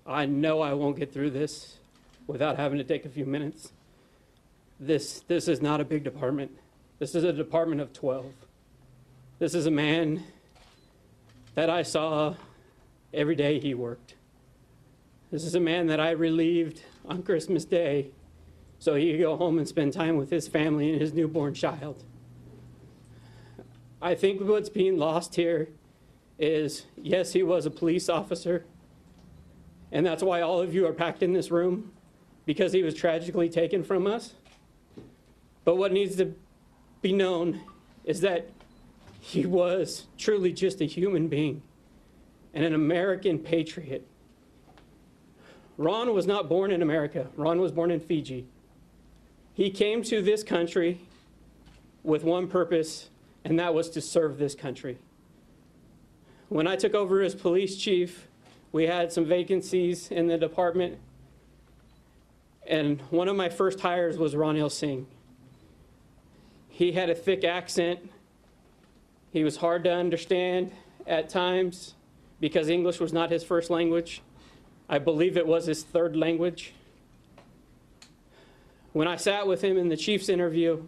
I know I won't get through this without having to take a few minutes. This is not a big department. This is a department of 12. This is a man that I saw every day he worked. This is a man that I relieved on Christmas Day so he could go home and spend time with his family and his newborn child. I think what's being lost here is, yes, he was a police officer, and that's why all of you are packed in this room, because he was tragically taken from us. But what needs to be known is that he was truly just a human being and an American patriot. Ron was not born in America. Ron was born in Fiji. He came to this country with one purpose, and that was to serve this country. When I took over as police chief, we had some vacancies in the department, and one of my first hires was Ronil Singh. He had a thick accent. He was hard to understand at times because English was not his first language. I believe it was his third language. When I sat with him in the chief's interview,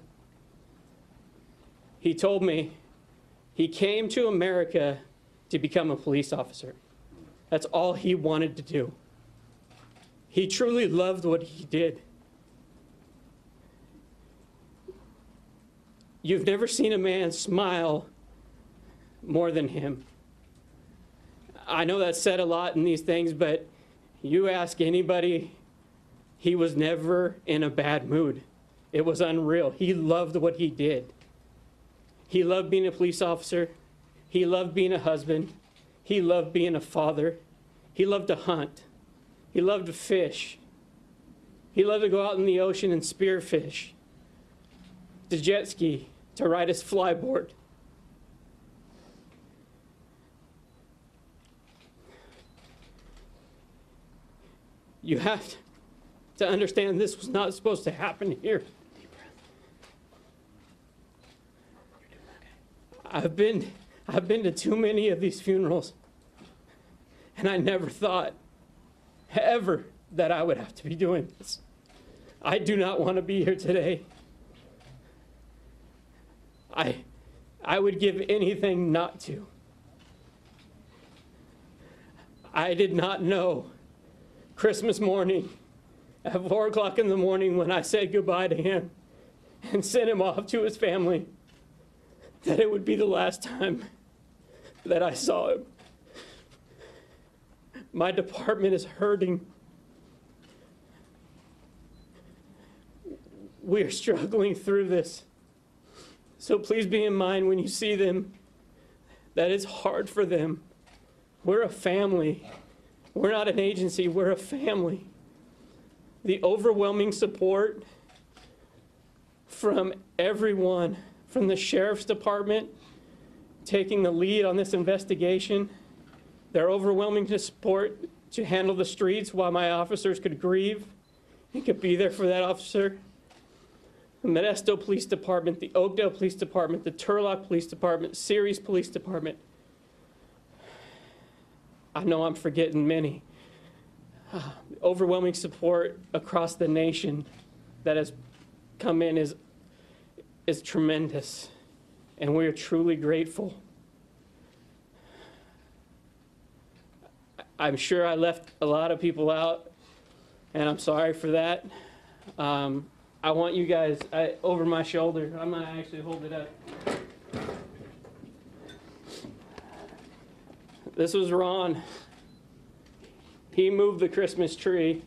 he told me he came to America to become a police officer. That's all he wanted to do. He truly loved what he did. You've never seen a man smile more than him. I know that's said a lot in these things, but you ask anybody, he was never in a bad mood. It was unreal. He loved what he did. He loved being a police officer. He loved being a husband. He loved being a father. He loved to hunt. He loved to fish. He loved to go out in the ocean and spearfish, to jet ski, to ride his flyboard. You have to understand this was not supposed to happen here. I've been to too many of these funerals, and I never thought ever that I would have to be doing this. I do not want to be here today. I would give anything not to. I did not know Christmas morning at 4 o'clock in the morning when I said goodbye to him and sent him off to his family that it would be the last time that I saw him. My department is hurting. We are struggling through this. So please be in mind when you see them that it's hard for them. We're a family. We're not an agency, we're a family. The overwhelming support from everyone, from the sheriff's department taking the lead on this investigation, their overwhelming support to handle the streets while my officers could grieve and could be there for that officer. The Modesto Police Department, the Oakdale Police Department, the Turlock Police Department, Ceres Police Department. I know I'm forgetting many. Overwhelming support across the nation that has come in is tremendous, and we are truly grateful. I'm sure I left a lot of people out, and I'm sorry for that. I want you guys, over my shoulder, I'm going to actually hold it up. This was Ron. He moved the Christmas tree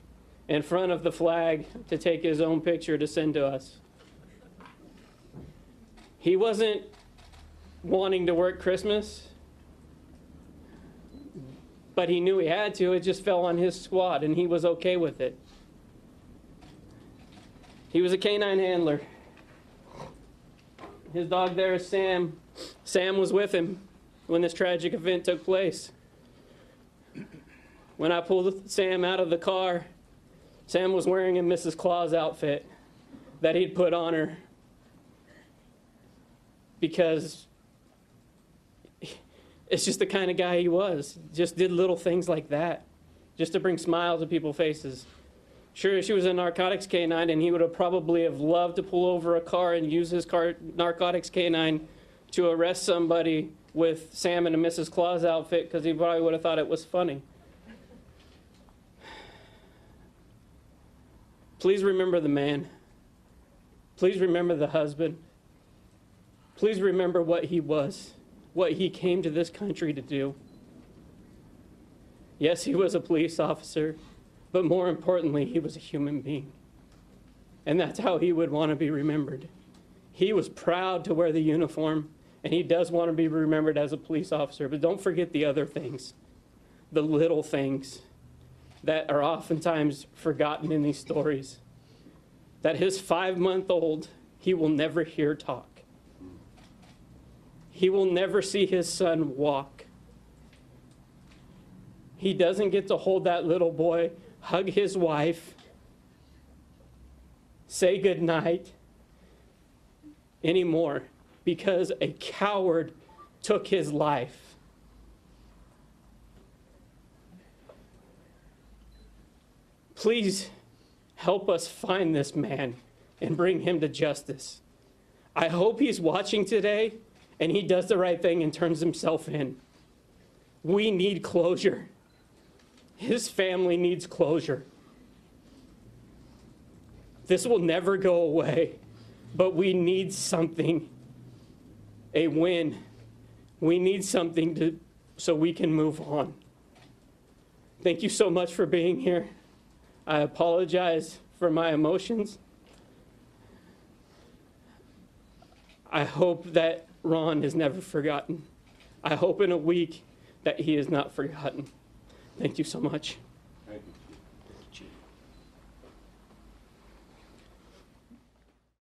in front of the flag to take his own picture to send to us. He wasn't wanting to work Christmas, but he knew he had to. It just fell on his squad, and he was okay with it. He was a canine handler. His dog there is Sam. Sam was with him when this tragic event took place. When I pulled Sam out of the car, Sam was wearing a Mrs. Claus outfit that he'd put on her because it's just the kind of guy he was. Just did little things like that. just to bring smiles to people's faces. Sure, she was a narcotics canine, and he would have probably have loved to pull over a car and use his narcotics canine to arrest somebody with Sam in a Mrs. Claus outfit, because he probably would have thought it was funny. Please remember the man. Please remember the husband. Please remember what he was, what he came to this country to do. Yes, he was a police officer, but more importantly, he was a human being. And that's how he would want to be remembered. He was proud to wear the uniform, and he does want to be remembered as a police officer, but don't forget the other things, the little things that are oftentimes forgotten in these stories. That his 5-month-old, he will never hear talk. He will never see his son walk. He doesn't get to hold that little boy, hug his wife, say goodnight anymore because a coward took his life. Please help us find this man and bring him to justice. I hope he's watching today and he does the right thing and turns himself in. We need closure. His family needs closure. This will never go away, but we need something, a win. We need something so we can move on. Thank you so much for being here. I apologize for my emotions. I hope that Ron is never forgotten. I hope in a week that he is not forgotten. Thank you so much.